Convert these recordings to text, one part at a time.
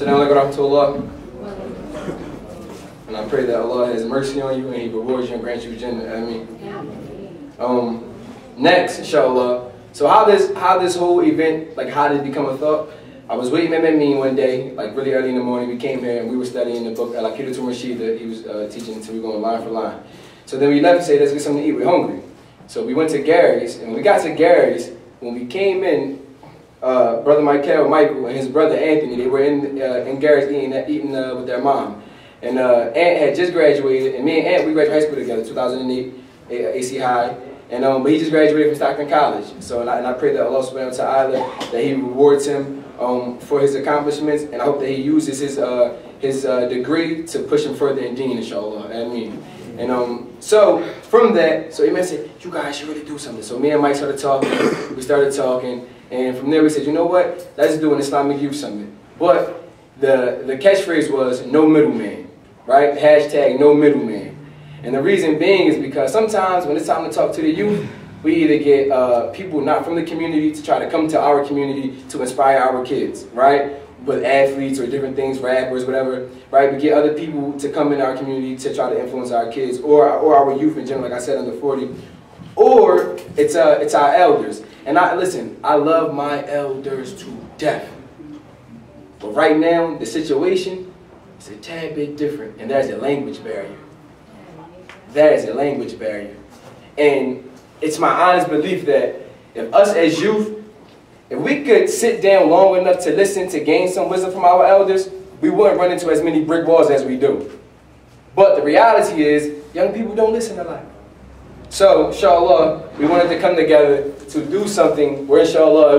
Assalamu alaikum warahmatullah. And I pray that Allah has mercy on you and He rewards you and grants you Jannah. Ameen. Next, inshallah. So how this whole event, like how did it become a thought? I was with Imam Amin one day, like really early in the morning. We came here and we were studying the book Al-Aqeedah Masjid that he was teaching, so we were going line for line. So then we left and said, let's get something to eat, we're hungry. So we went to Gary's, and when we got to Gary's, when we came in, Brother Michael, and his brother Anthony, they were in Gary's eating with their mom. And Aunt had just graduated, and me and Aunt, we graduated high school together, 2008, AC High. And but he just graduated from Stockton College. So and I pray that Allah subhanahu wa ta'ala, that He rewards him for his accomplishments, and I hope that he uses his degree to push him further in deen, inshallah. Ameen. And so from that, so Imam said, you guys should really do something. So me and Mike started talking, we started talking, and from there we said, you know what, let's do an Islamic Youth Summit. But the catchphrase was, no middleman, right? Hashtag no middleman. And the reason being is because sometimes when it's time to talk to the youth, we either get people not from the community to try to come to our community to inspire our kids, right? With athletes or different things, rappers, whatever, right? We get other people to come in our community to try to influence our kids or our youth in general, like I said, under 40. Or it's our elders. And listen, I love my elders to death. But right now, the situation is a tad bit different, and there's a language barrier. That is a language barrier. And it's my honest belief that if us as youth, if we could sit down long enough to listen, to gain some wisdom from our elders, we wouldn't run into as many brick walls as we do. But the reality is, young people don't listen a lot. So, inshallah, we wanted to come together to do something where, inshallah,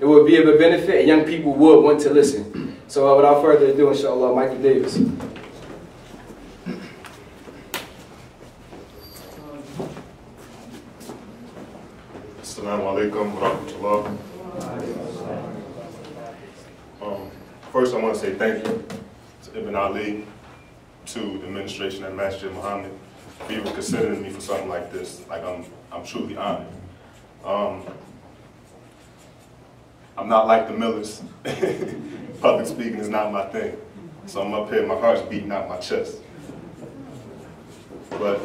it would be of a benefit and young people would want to listen. So, without further ado, inshallah, Michael Davis. Assalamu alaikum wa rahmatullah. First, I want to say thank you to Ibn Ali, to the administration at Masjid Muhammad, for even considering me for something like this. Like, I'm truly honored. I'm not like the Millers. Public speaking is not my thing. So I'm up here, my heart's beating out my chest. But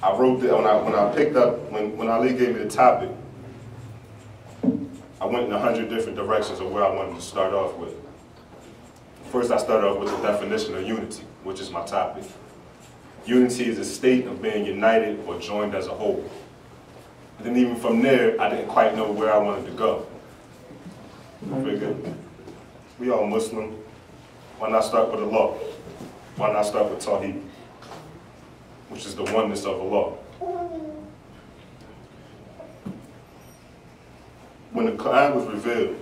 I wrote that when Ali gave me the topic, I went in 100 different directions of where I wanted to start off with. First, I started off with the definition of unity, which is my topic. Unity is a state of being united or joined as a whole. And then even from there, I didn't quite know where I wanted to go. I figured, we all Muslim. Why not start with Allah? Why not start with Tawheed, which is the oneness of Allah? When the Quran was revealed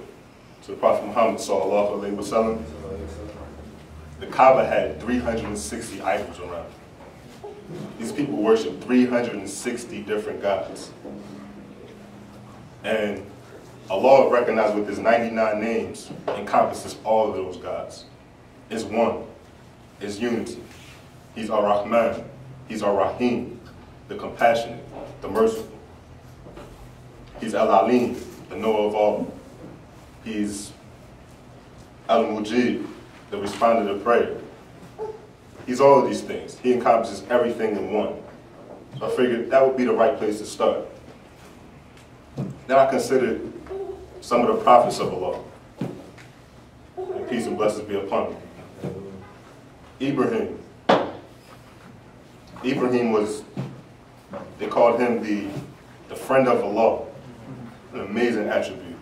to the Prophet Muhammad sallallahu alaihi wasallam, the Kaaba had 360 idols around it. These people worship 360 different gods. And Allah, recognized with His 99 names, encompasses all of those gods. It's one. It's unity. He's Ar-Rahman. He's Ar-Rahim, the compassionate, the merciful. He's Al-Alim, the knower of all. He's Al-Mujib, the responder to prayer. He's all of these things. He encompasses everything in one. So I figured that would be the right place to start. Then I considered some of the prophets of Allah. And peace and blessings be upon them. Ibrahim was, they called him the friend of Allah. An amazing attribute.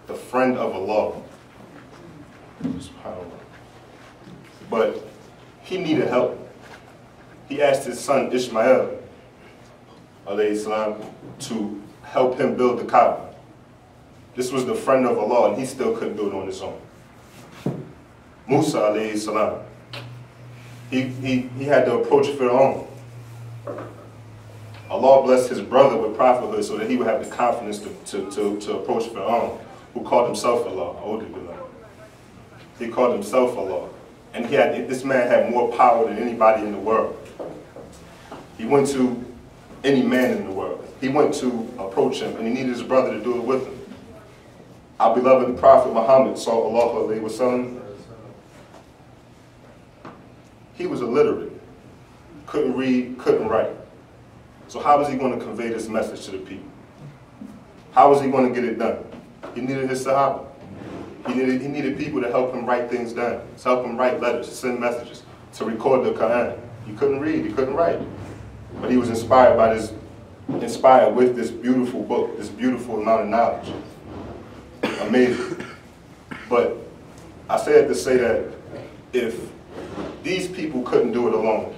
The friend of Allah. But he needed help. He asked his son Ishmael, alayhi salam, to help him build the Kaaba. This was the friend of Allah, and he still couldn't do it on his own. Musa, alayhi salam, he had to approach Fir'aun. Allah blessed his brother with prophethood so that he would have the confidence to approach Fir'aun, who called himself Allah. He called himself Allah. And this man had more power than anybody in the world. He went to any man in the world. He went to approach him, and he needed his brother to do it with him. our beloved Prophet Muhammad sallallahu alaihi wasallam, he was illiterate, couldn't read, couldn't write. So how was he going to convey this message to the people? How was he going to get it done? He needed his Sahaba. He needed people to help him write things down, to help him write letters, to send messages, to record the Quran. He couldn't read, he couldn't write. But he was inspired with this beautiful book, this beautiful amount of knowledge. Amazing. But I said to say that if these people couldn't do it alone,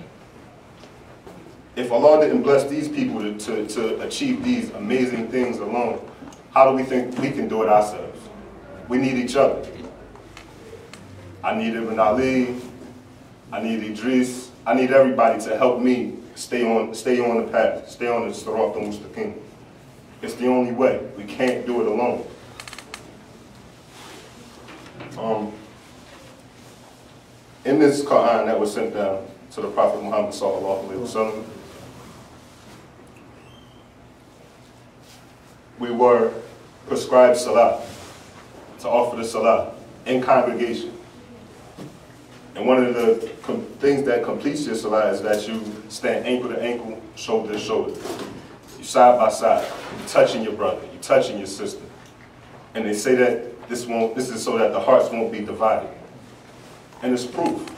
if Allah didn't bless these people to achieve these amazing things alone, how do we think we can do it ourselves? We need each other. I need Ibn Ali, I need Idris, I need everybody to help me stay on the path, stay on the Sirat al-Mustaqim. It's the only way. We can't do it alone. In this Quran that was sent down to the Prophet Muhammad sallallahu alaihi wasallam, we were prescribed salah, to offer the salah in congregation. And one of the things that completes your salah is that you stand ankle to ankle, shoulder to shoulder. You side by side, you're touching your brother, you're touching your sister. And they say that this is so that the hearts won't be divided. And it's proof.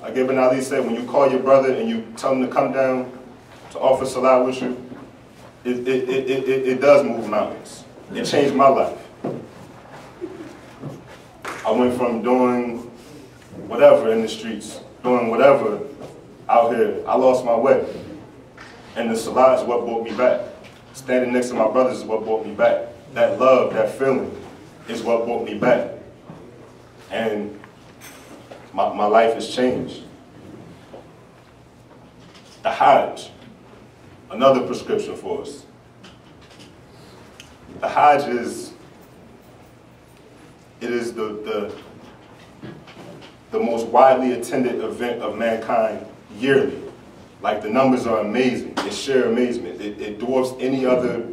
Like Ibn Ali said, when you call your brother and you tell him to come down to offer salah with you, it does move mountains. It changed my life. I went from doing whatever in the streets, doing whatever out here. I lost my way. And the salah is what brought me back. Standing next to my brothers is what brought me back. That love, that feeling is what brought me back. And my life has changed. The Hajj, another prescription for us. The Hajj is the most widely attended event of mankind yearly. Like, the numbers are amazing. It's sheer amazement. It dwarfs any other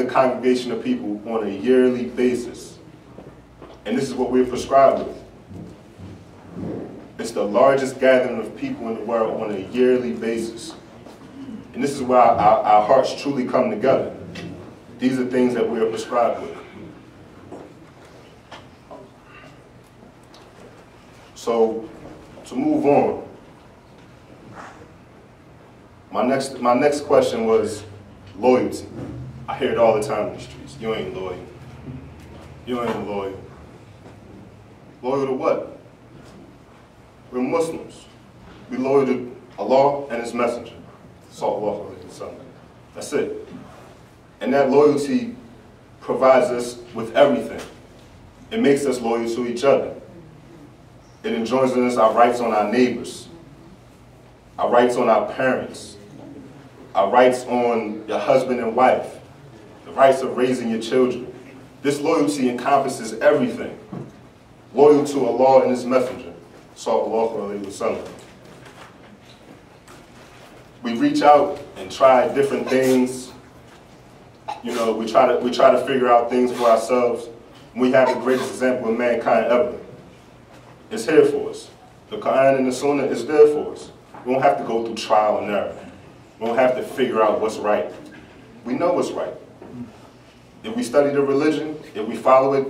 congregation of people on a yearly basis. And this is what we're prescribed with. It's the largest gathering of people in the world on a yearly basis. And this is where our hearts truly come together. These are things that we are prescribed with. So, to move on, my next question was loyalty. I hear it all the time in the streets. You ain't loyal. You ain't loyal. Loyal to what? We're Muslims. We loyal to Allah and His Messenger. Sallallahu alaihi wasallam. That's it. And that loyalty provides us with everything. It makes us loyal to each other. It enjoins in us our rights on our neighbors, our rights on our parents, our rights on your husband and wife, the rights of raising your children. This loyalty encompasses everything. Loyal to Allah and His Messenger, sallallahu alaihi wasallam. We reach out and try different things. You know, we try to figure out things for ourselves. We have the greatest example of mankind ever. It's here for us. The Quran and the Sunnah is there for us. We don't have to go through trial and error. We don't have to figure out what's right. We know what's right. If we study the religion, if we follow it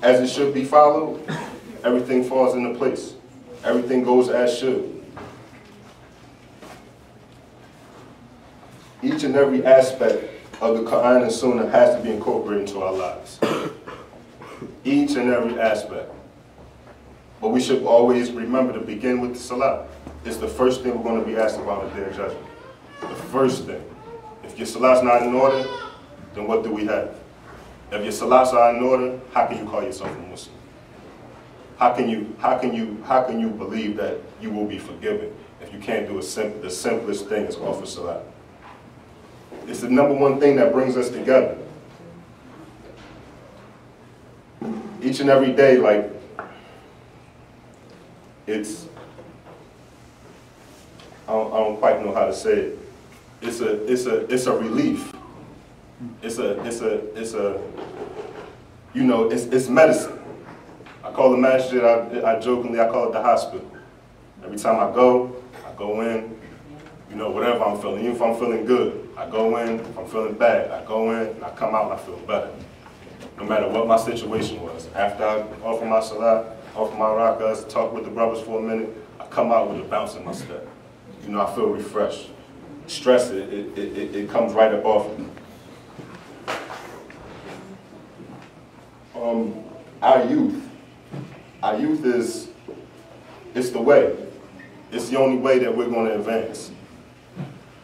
as it should be followed, everything falls into place. Everything goes as should. Each and every aspect of the Quran and Sunnah has to be incorporated into our lives. Each and every aspect. But we should always remember to begin with the salah. It's the first thing we're going to be asked about in the day of judgment. The first thing. If your salah's not in order, then what do we have? If your salahs are in order, how can you call yourself a Muslim? How can you believe that you will be forgiven if you can't do the simplest thing is offer salah? It's the #1 thing that brings us together. Each and every day, like, I don't quite know how to say it. It's a relief. It's a you know, it's medicine. I call the Masjid, I jokingly, I call it the hospital. Every time I go in, you know, whatever I'm feeling. Even if I'm feeling good, I go in. If I'm feeling bad, I go in, and I come out and I feel better. No matter what my situation was. After I offer my salah, offer my rakas, talk with the brothers for a minute, I come out with a bounce in my step. You know, I feel refreshed. Stress, it comes right up off of me. Our youth is, it's the way. It's the only way that we're going to advance.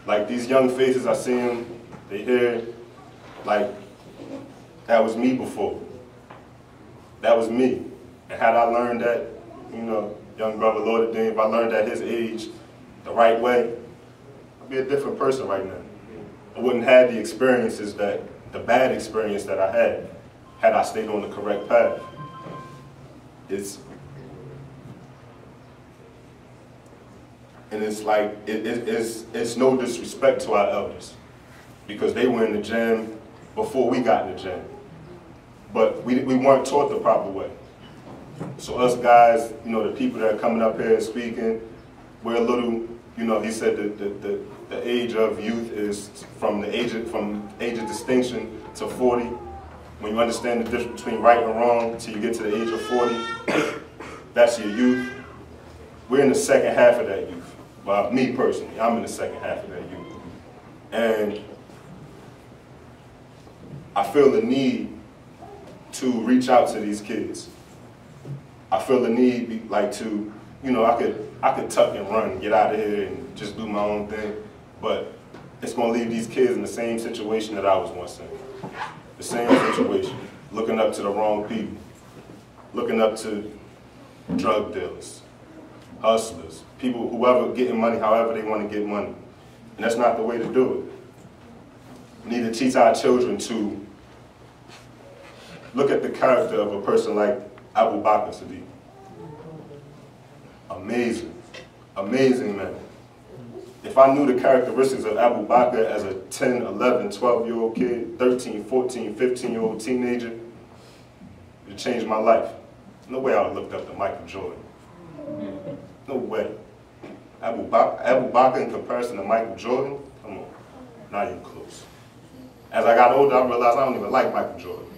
Like these young faces, I see them, they hear, like, that was me before. That was me. And had I learned that, you know, young brother Lord Dean, if I learned at his age the right way, I'd be a different person right now. I wouldn't have the experiences the bad experience that I had I stayed on the correct path. It's like, it's no disrespect to our elders, because they were in the gym before we got in the gym. But we weren't taught the proper way. So us guys, you know, the people that are coming up here and speaking, we're a little, you know, he said the age of youth is from age of distinction to 40. When you understand the difference between right and wrong till you get to the age of 40, that's your youth. We're in the second half of that youth. Well, me personally, I'm in the second half of that youth. And I feel the need to reach out to these kids. I feel the need, like, to, you know, I could tuck and run, get out of here and just do my own thing, but it's going to leave these kids in the same situation that I was once in. The same situation, looking up to the wrong people, looking up to drug dealers, hustlers, people, whoever getting money, however they want to get money. And that's not the way to do it. We need to teach our children to look at the character of a person like Abu Bakr Siddiq. Amazing, amazing man. If I knew the characteristics of Abu Bakr as a 10, 11, 12-year-old kid, 13, 14, 15-year-old teenager, it changed my life. No way I would have looked up to Michael Jordan. No way. Abu Bakr in comparison to Michael Jordan, come on, not even close. As I got older, I realized I don't even like Michael Jordan.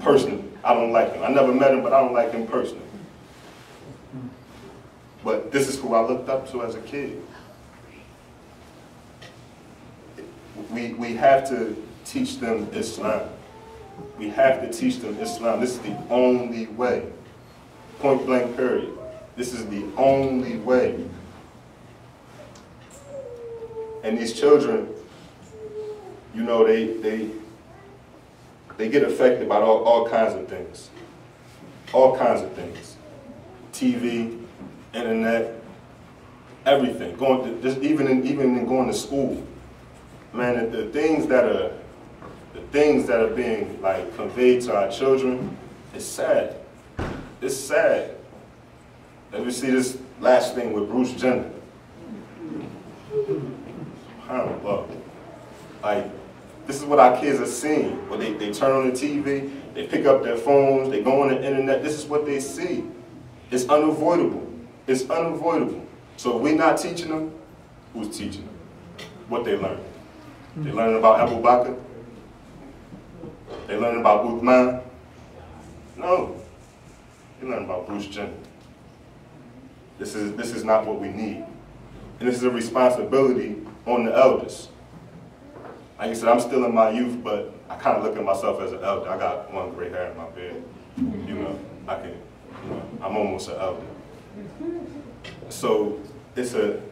Personally, I don't like him. I never met him, but I don't like him personally. But this is who I looked up to as a kid. We have to teach them Islam. We have to teach them Islam. This is the only way. Point blank period. This is the only way. And these children, you know, they get affected by all kinds of things. All kinds of things. TV, internet, everything. Even in going to school. Man, the things that are being, like, conveyed to our children, it's sad. It's sad. And we see this last thing with Bruce Jenner. SubhanAllah. Like, this is what our kids are seeing. When they turn on the TV, they pick up their phones, they go on the internet, this is what they see. It's unavoidable. It's unavoidable. So if we're not teaching them, who's teaching them? What they learn? They learning about Abu Bakr? They learning about Uthman? No. They learning about Bruce Jenner. This is not what we need. And this is a responsibility on the elders. Like I said, I'm still in my youth, but I kind of look at myself as an elder. I got one gray hair in my beard. You know, I'm almost an elder. So it's a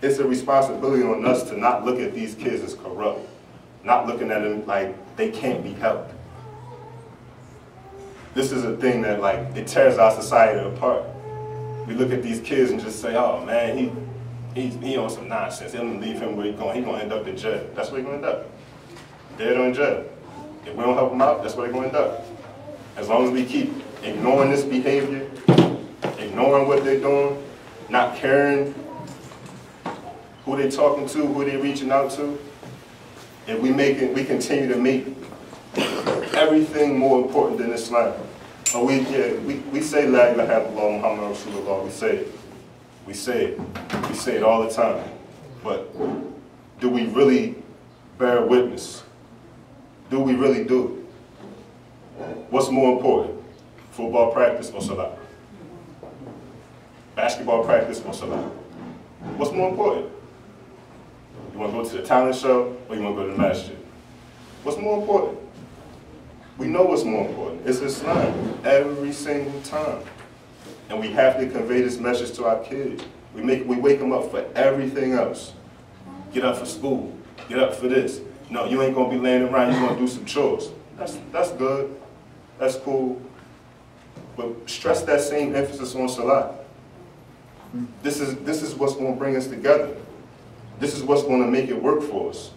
responsibility on us to not look at these kids as corrupt, not looking at them like they can't be helped. This is a thing that, like, it tears our society apart. We look at these kids and just say, oh man, he on some nonsense. He'll leave him where he's going. He's going to end up in jail. That's where he's going to end up. Dead or in jail. If we don't help him out, that's where he's going to end up. As long as we keep ignoring this behavior, ignoring what they're doing, not caring who they're talking to, who they're reaching out to, and we continue to make everything more important than Islam? We say La ilaha illallah Muhammad Rasulullah. We say it. We say it all the time. But do we really bear witness? Do we really do it? What's more important? Football practice or salah? Basketball practice or salah? What's more important? You want to go to the talent show or you want to go to the masjid? What's more important? We know what's more important. It's Islam every single time. And we have to convey this message to our kids. We wake them up for everything else. Get up for school. Get up for this. No, you ain't gonna be laying around, you're gonna do some chores. That's good. That's cool. But stress that same emphasis on salah. This is what's gonna bring us together. This is what's gonna make it work for us.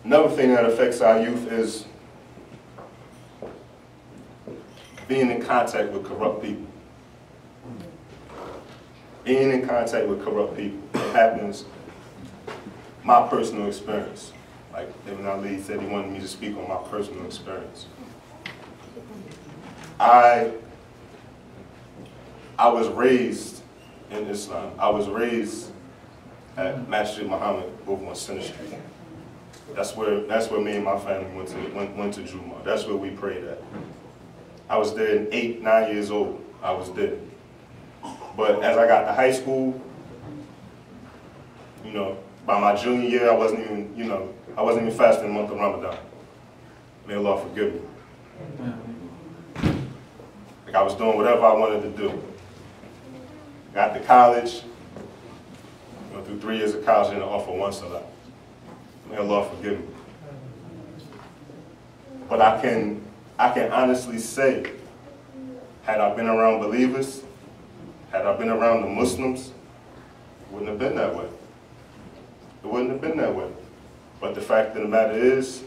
Another thing that affects our youth is being in contact with corrupt people. Being in contact with corrupt people. It happens, my personal experience. Like Ibn Ali said he wanted me to speak on my personal experience. I was raised in Islam. I was raised at Masjid Muhammad over on Center Street. That's where me and my family went to Jumu'ah. That's where we prayed at. I was there at 8, 9 years old. I was there. But as I got to high school, you know, by my junior year, I wasn't even fasting the month of Ramadan. May Allah forgive me. Like I was doing whatever I wanted to do. Got to college, went through 3 years of college and offered one salah. May Allah forgive me. But I can honestly say, had I been around believers, had I been around the Muslims, it wouldn't have been that way. It wouldn't have been that way. But the fact of the matter is,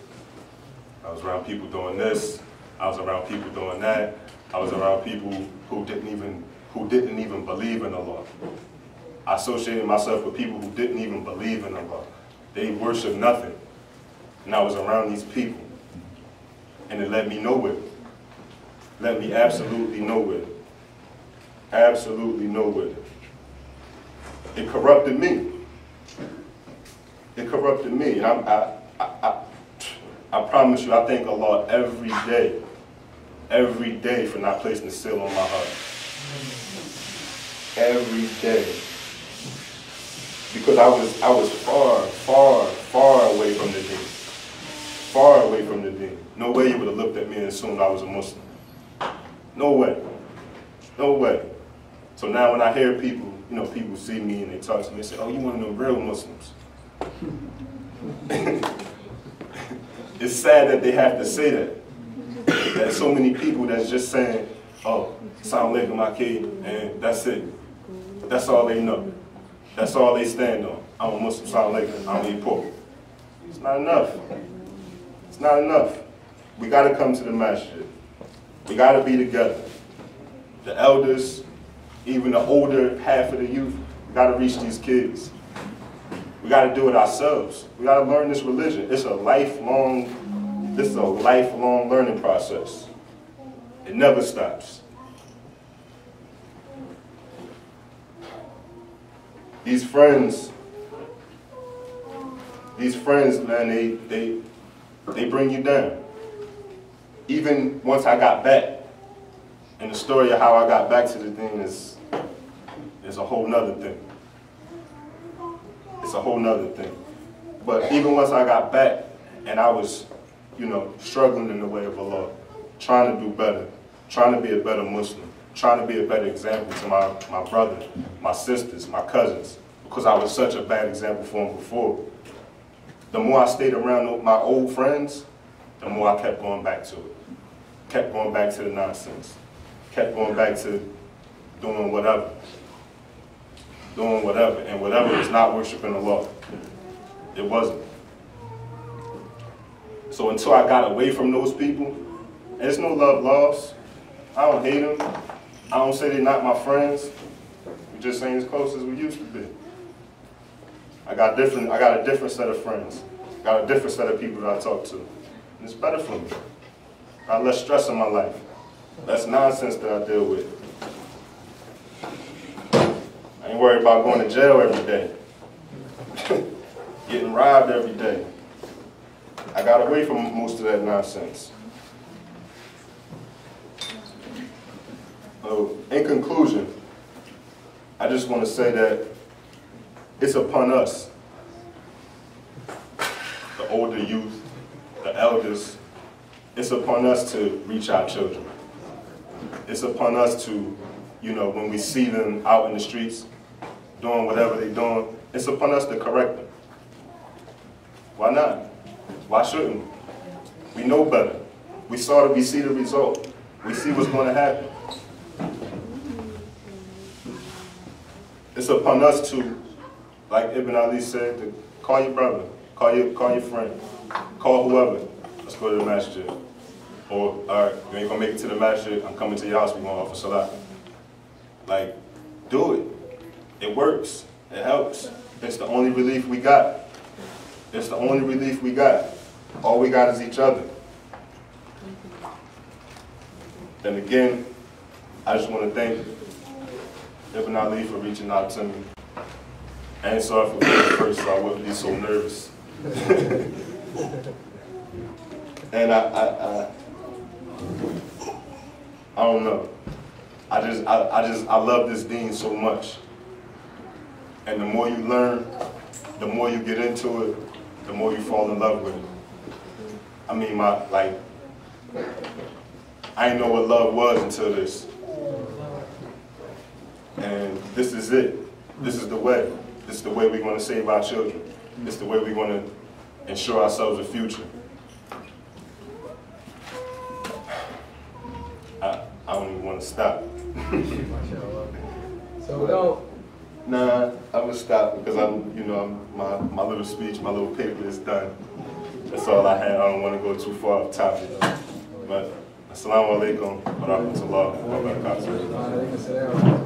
I was around people doing this, I was around people doing that, I was around people who didn't even believe in Allah. I associated myself with people who didn't even believe in Allah. They worship nothing. And I was around these people. And it led me nowhere. Led me absolutely nowhere. Absolutely nowhere. It corrupted me. It corrupted me. And I promise you, I thank Allah every day for not placing a seal on my heart. Every day. Because I was far away from the deen. Far away from the deen. No way you would have looked at me and assumed I was a Muslim. No way. No way. So now when I hear people, you know, people see me and they talk to me and say, oh, you one of them real Muslims. It's sad that they have to say that. There's so many people that's just saying, oh, Assalamu alaikum, my kid, and that's it. That's all they know. That's all they stand on. I'm a Muslim, Assalamu alaikum, I don't eat pork. It's not enough. It's not enough. We got to come to the masjid. We got to be together. The elders, even the older half of the youth, we got to reach these kids. We got to do it ourselves. We got to learn this religion. It's a lifelong learning process. It never stops. These friends, man, they bring you down. Even once I got back, and the story of how I got back to the thing is a whole nother thing. It's a whole nother thing. But even once I got back, and I was, you know, struggling in the way of Allah, trying to do better, trying to be a better Muslim, trying to be a better example to my brother, my sisters, my cousins, because I was such a bad example for them before. The more I stayed around my old friends, the more I kept going back to it. Kept going back to the nonsense. Kept going back to doing whatever. Doing whatever. And whatever is not worshiping Allah. It wasn't. So until I got away from those people, and there's no love lost. I don't hate them. I don't say they're not my friends. We just ain't as close as we used to be. I got a different set of friends. Got a different set of people that I talk to. And it's better for me. Got less stress in my life. Less nonsense that I deal with. I ain't worried about going to jail every day. Getting robbed every day. I got away from most of that nonsense. So, in conclusion, I just want to say that it's upon us, the older youth, the elders, it's upon us to reach our children. It's upon us to, you know, when we see them out in the streets, doing whatever they're doing, it's upon us to correct them. Why not? Why shouldn't we? We know better. We see the result. We see what's going to happen. It's upon us to, like Ibn Ali said, to call your brother, call your friend, call whoever. Let's go to the Masjid. Or, all right, you ain't gonna make it to the Masjid, I'm coming to your house, we gonna offer salat. Like, do it. It works. It helps. It's the only relief we got. It's the only relief we got. All we got is each other. Then again, I just want to thank Ibn Ali for reaching out to me. And sorry for being first, so I wouldn't be so nervous. And I don't know. I love this deen so much. And the more you learn, the more you get into it, the more you fall in love with it. I mean, I didn't know what love was until this. And this is it. This is the way. This is the way we want to save our children. This is the way we want to ensure ourselves a future. I don't even want to stop. So don't. Nah, I'm gonna stop because my little speech, my little paper is done. That's all I had. I don't want to go too far off topic. But assalamu alaikum wa rahmatullahi wa barakatuh.